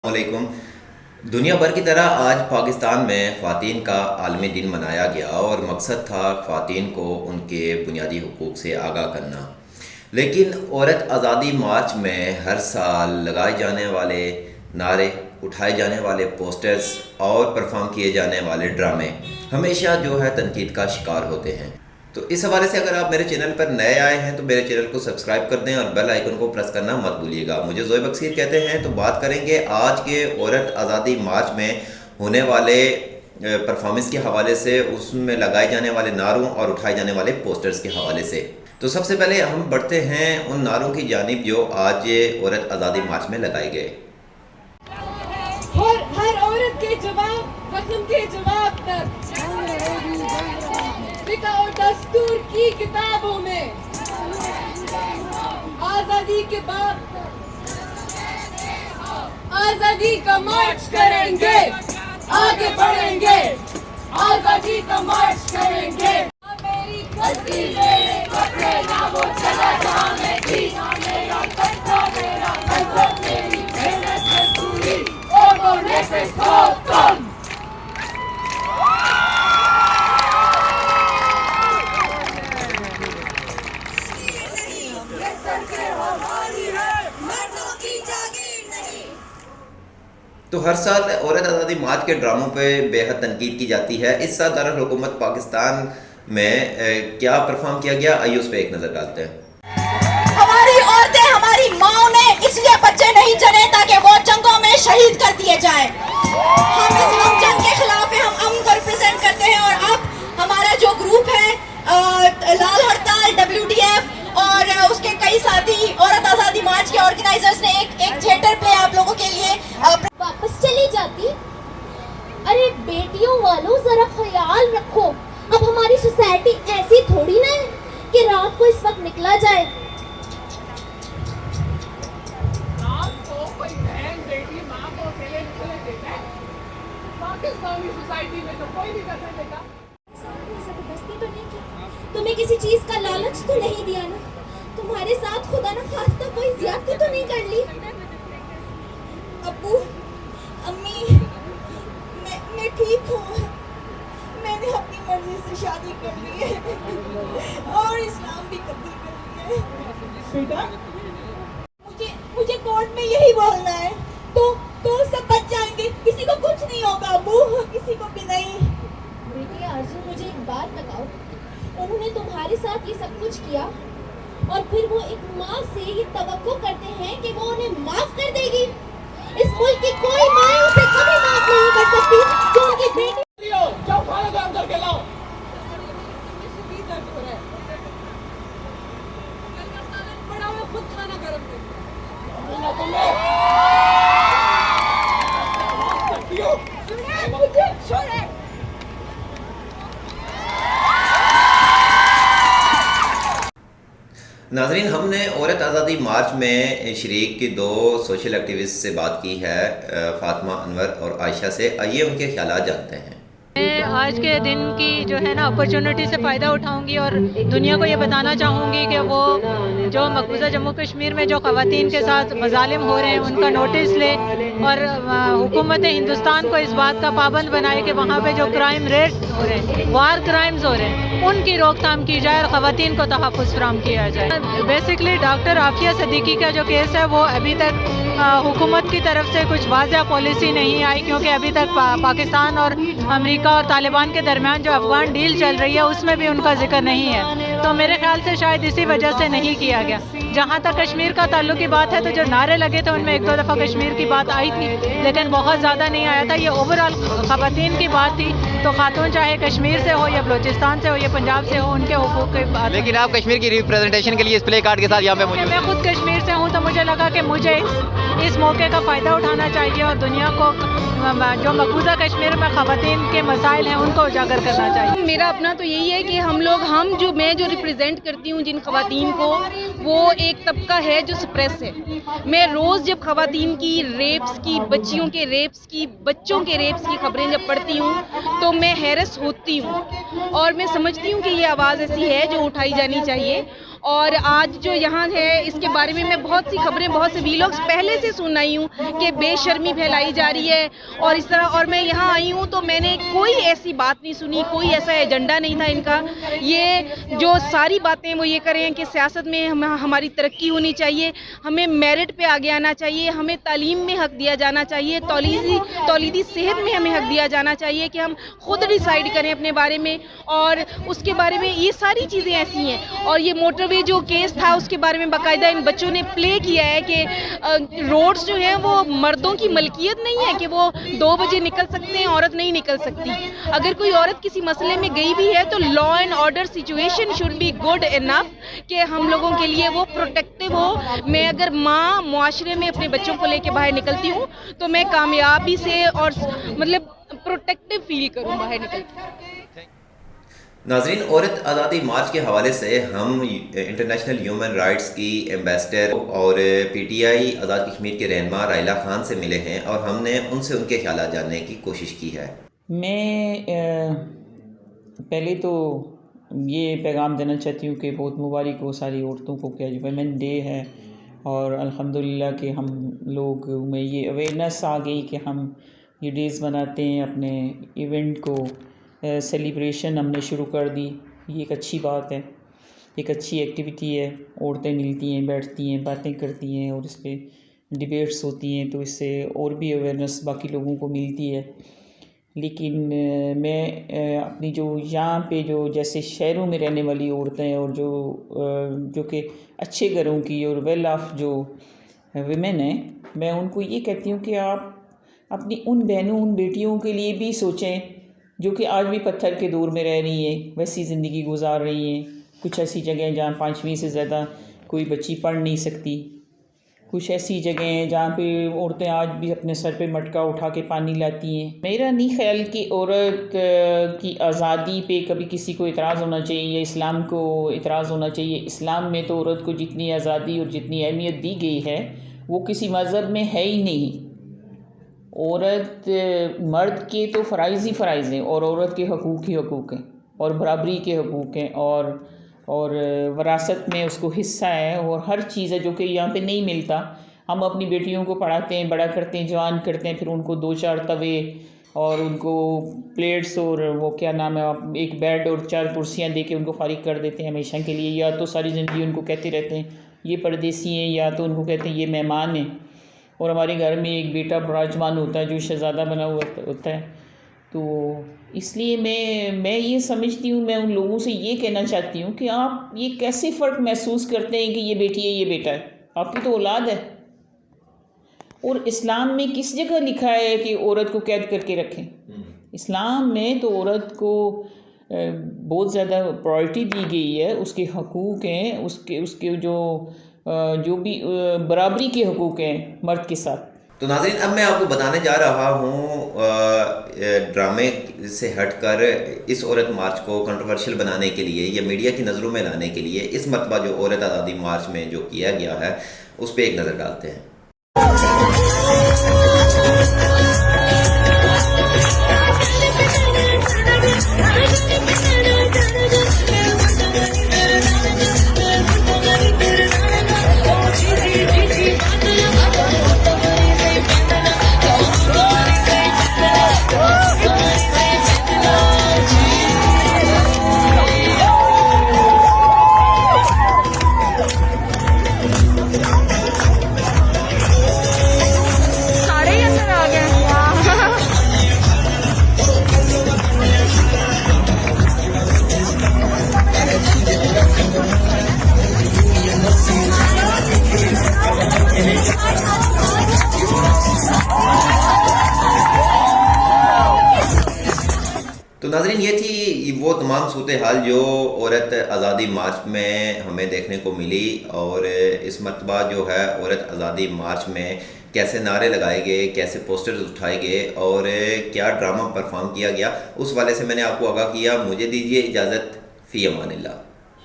वालेकुम। दुनिया भर की तरह आज पाकिस्तान में ख़वातीन का आलमी दिन मनाया गया और मकसद था ख़वातीन को उनके बुनियादी हुकूक से आगाह करना। लेकिन औरत आज़ादी मार्च में हर साल लगाए जाने वाले नारे, उठाए जाने वाले पोस्टर्स और परफॉर्म किए जाने वाले ड्रामे हमेशा जो है तनकीद का शिकार होते हैं। तो इस हवाले से अगर आप मेरे चैनल पर नए आए हैं तो मेरे चैनल को सब्सक्राइब कर दें और बेल आइकन को प्रेस करना मत भूलिएगा। मुझे ज़ोए बक्सीर कहते हैं। तो बात करेंगे आज के औरत आज़ादी मार्च में होने वाले परफॉर्मेंस के हवाले से, उसमें लगाए जाने वाले नारों और उठाए जाने वाले पोस्टर्स के हवाले से। तो सबसे पहले हम बढ़ते हैं उन नारों की जानिब जो आज औरत आज़ादी मार्च में लगाए गए। हर औरत के जवाब, वतन के जवाब तक फिका और दस्तूर की किताबों में आजादी के बाद आजादी का मार्च करेंगे, आगे बढ़ेंगे, आजादी का मार्च करेंगे। मेरी गलती मेरे कपड़े ना वो चला जहां मैं थी, ना मेरा कंधा मेरा मजहब मेरी मेहनत मजदूरी और वो रेपिस्ट हो तुम। तो हर साल औरत आज़ादी मार्च के ड्रामों पे बेहद तनकीद की जाती है। इस साल दारुल हुकूमत पाकिस्तान में क्या परफॉर्म किया गया, आइए उस पर एक नज़र डालते हैं। हमारी औरतें हमारी माओ ने इसलिए बच्चे नहीं जने ताकि वो जंगों में शहीद कर दिए जाए। हम इस जंग के खिलाफ है, हम अमन को रिप्रेजेंट करते हैं। और अब हमारा जो ग्रुप है लाल हड़ताल, WDF और उसके कई साथी औरत आज़ादी मार्च के ऑर्गेनाइजर्स ने एक थिएटर प्ले आप लोगों के लिए वापस चली जाती। अरे बेटियों वालों जरा ख्याल रखो, अब हमारी सोसाइटी ऐसी थोड़ी ना है कि रात को इस वक्त निकला जाए। रात को कोई बहन बेटी माँ को अकेले निकलने देता है? पाकिस्तानी सोसाइटी में तो कोई नहीं करने देता। जबरदस्ती तो नहीं की, तुम्हें किसी चीज का लालच तो नहीं दिया ना, तुम्हारे साथ खुदा न खास्ता कोई ज्यादती तो नहीं कर ली। अब्बू, अम्मी, मैं ठीक हूँ। मैंने अपनी मर्जी से शादी कर ली है और इस्लाम भी कबूल कर लिया है। बेटा, मुझे कोर्ट में यही बोलना है तो सब बच जाएंगे, किसी को कुछ नहीं होगा अब्बू, किसी को भी नहीं। बेटी आरज़ू, मुझे एक बात बताओ, उन्होंने तुम्हारे साथ ये सब कुछ किया और फिर वो एक माँ से ये तवक्को करते हैं कि वो उन्हें माफ कर देगी। इस मुल्क की कोई माँ उसे कभी माफ नहीं कर सकती जो उनकी बेटी। जाओ खाना काम करके लाओ। बड़ा हुआ खुद खाना गरम कर। मुझे छोड़े। नाज़रीन, हमने औरत आज़ादी मार्च में शरीक की दो सोशल एक्टिविस्ट से बात की है, फातिमा अनवर और आयशा से। आइए उनके ख्यालात जानते हैं। मैं आज के दिन की जो है ना अपॉर्चुनिटी से फ़ायदा उठाऊंगी और दुनिया को ये बताना चाहूँगी कि वो जो मकबूजा जम्मू कश्मीर में जो ख़वातीन के साथ मजालिम हो रहे हैं उनका नोटिस ले और हुकूमत हिंदुस्तान को इस बात का पाबंद बनाए कि वहाँ पे जो क्राइम रेट हो रहे हैं, वार क्राइम्स हो रहे हैं, उनकी रोकथाम की जाए और ख़वातीन को तहफ़्फ़ुज़ फराहम किया जाए। बेसिकली डॉक्टर आफिया सिद्दीकी का जो केस है वो अभी तक हुकूमत की तरफ से कुछ वाज़ह पॉलिसी नहीं आई, क्योंकि अभी तक पाकिस्तान और अमेरिका और तालिबान के दरमियान जो अफगान डील चल रही है उसमें भी उनका जिक्र नहीं है। तो मेरे ख्याल से शायद इसी वजह से नहीं किया गया। जहाँ तक कश्मीर का ताल्लुक की बात है तो जो नारे लगे थे उनमें एक दो दफ़ा कश्मीर की बात आई थी, लेकिन बहुत ज़्यादा नहीं आया था। ये ओवरऑल ख़वातीन की बात थी, तो खातून चाहे कश्मीर से हो या बलोचिस्तान से हो या पंजाब से हो, उनके हुकूक की बात। लेकिन आप कश्मीर की रिप्रेजेंटेशन के लिए इस प्ले कार्ड के साथ यहाँ पे मौजूद हैं। मैं खुद कश्मीर से हूँ तो मुझे लगा कि मुझे इस मौके का फ़ायदा उठाना चाहिए और दुनिया को जो मकबूजा कश्मीर में ख़वातीन के मसाइल हैं उनको उजागर करना चाहिए। मेरा अपना तो यही है कि मैं जो रिप्रेजेंट करती हूँ जिन ख़वातीन को, वो एक तबका है जो सप्रेस है। मैं रोज़ जब ख़वातीन की रेप्स की, बच्चियों के रेप्स की, बच्चों के रेप्स की खबरें जब पढ़ती हूँ तो मैं हैरस होती हूँ और मैं समझती हूँ कि ये आवाज़ ऐसी है जो उठाई जानी चाहिए। और आज जो यहाँ है इसके बारे में मैं बहुत सी खबरें, बहुत से वीलॉग्स पहले से सुन आई हूँ कि बेशर्मी फैलाई जा रही है और इस तरह, और मैं यहाँ आई हूँ तो मैंने कोई ऐसी बात नहीं सुनी, कोई ऐसा एजेंडा नहीं था इनका। ये जो सारी बातें वो ये करें कि सियासत में हमारी तरक्की होनी चाहिए, हमें मेरिट पे आगे आना चाहिए, हमें तालीम में हक दिया जाना चाहिए, तौलीदी सेहत में हमें हक दिया जाना चाहिए कि हम खुद डिसाइड करें अपने बारे में। और उसके बारे में ये सारी चीज़ें ऐसी हैं। और ये मोटरवे जो केस था उसके बारे में बाकायदा इन बच्चों ने प्ले किया है कि रोड्स जो हैं वो मर्दों की मलकियत नहीं है कि वो 2 बजे निकल सकते हैं, औरत नहीं निकल सकती। अगर कोई औरत किसी मसले में गई भी है तो law and order situation should be good enough कि हम लोगों के लिए वो प्रोटेक्टिव हो। मैं अगर माँ मुआशरे में अपने बच्चों को लेके बाहर निकलती हूँ तो मैं कामयाबी से और मतलब प्रोटेक्टिव फील करूँ बाहर निकल के। नाजरीन, औरत आज़ादी मार्च के हवाले से हम इंटरनेशनल ह्यूमन राइट्स की एम्बेसडर और PTI आज़ाद कश्मीर के रहनुमा राइला खान से मिले हैं और हमने उनसे उनके ख्यालात जानने की कोशिश की है। मैं पहले तो ये पैगाम देना चाहती हूँ कि बहुत मुबारक हो सारी औरतों को कि आज वुमेन डे है और अल्हम्दुलिल्लाह कि हम लोग में ये अवेयरनेस आ गई कि हम ये डेज़ मनाते हैं, अपने इवेंट को सेलिब्रेशन हमने शुरू कर दी। ये एक अच्छी बात है, एक अच्छी एक्टिविटी है। औरतें मिलती हैं, बैठती हैं, बातें करती हैं और इस पर डिबेट्स होती हैं, तो इससे और भी अवेयरनेस बाकी लोगों को मिलती है। लेकिन मैं अपनी जो यहाँ पे जो जैसे शहरों में रहने वाली औरतें और जो कि अच्छे घरों की और वेल ऑफ जो विमेन हैं, मैं उनको ये कहती हूँ कि आप अपनी उन बहनों, उन बेटियों के लिए भी सोचें जो कि आज भी पत्थर के दौर में रह रही हैं, वैसी ज़िंदगी गुजार रही हैं। कुछ ऐसी जगह हैं जहाँ 5वीं से ज़्यादा कोई बच्ची पढ़ नहीं सकती। कुछ ऐसी जगह हैं जहाँ पे औरतें आज भी अपने सर पे मटका उठा के पानी लाती हैं। मेरा नहीं ख्याल कि औरत की आज़ादी पे कभी किसी को इतराज़ होना चाहिए या इस्लाम को इतराज़ होना चाहिए। इस्लाम में तो औरत को जितनी आज़ादी और जितनी अहमियत दी गई है वो किसी मज़हब में है ही नहीं। औरत मर्द के तो फ़राइज़ ही फ़राइज़ हैं और औरत के हकूक़ ही हकूक़ हैं और बराबरी के हकूक़ हैं और वरासत में उसको हिस्सा है और हर चीज़ है जो कि यहाँ पे नहीं मिलता। हम अपनी बेटियों को पढ़ाते हैं, बड़ा करते हैं, जवान करते हैं, फिर उनको 2-4 तवे और उनको प्लेट्स और वो क्या नाम है, एक बेड और 4 कुर्सियाँ दे के उनको फारिग कर देते हैं हमेशा के लिए। या तो सारी ज़िंदगी उनको कहते रहते हैं ये परदेसी हैं, या तो उनको कहते हैं ये मेहमान हैं। और हमारे घर में एक बेटा विराजमान होता है जो शहज़ादा बना हुआ होता है। तो इसलिए मैं ये समझती हूँ, मैं उन लोगों से ये कहना चाहती हूँ कि आप ये कैसे फ़र्क महसूस करते हैं कि ये बेटी है, ये बेटा है, आपकी तो औलाद है। और इस्लाम में किस जगह लिखा है कि औरत को कैद करके रखें? इस्लाम में तो औरत को बहुत ज़्यादा प्रायोरिटी दी गई है, उसके हकूक़ हैं, उसके जो भी बराबरी के हकूक़ हैं मर्द के साथ। तो नाज़रीन, अब मैं आपको बताने जा रहा हूँ ड्रामे से हटकर इस औरत मार्च को कंट्रोवर्शियल बनाने के लिए या मीडिया की नज़रों में लाने के लिए इस मरतबा जो औरत आज़ादी मार्च में जो किया गया है उस पर एक नज़र डालते हैं। तो नाज़रीन, ये थी वो तमाम सूरत हाल जो औरत आज़ादी मार्च में हमें देखने को मिली। और इस मरतबा जो है औरत आज़ादी मार्च में कैसे नारे लगाए गए, कैसे पोस्टर्स उठाए गए और क्या ड्रामा परफॉर्म किया गया, उस वाले से मैंने आपको आगाह किया। मुझे दीजिए इजाज़त, फ़ी अमानिल्लाह।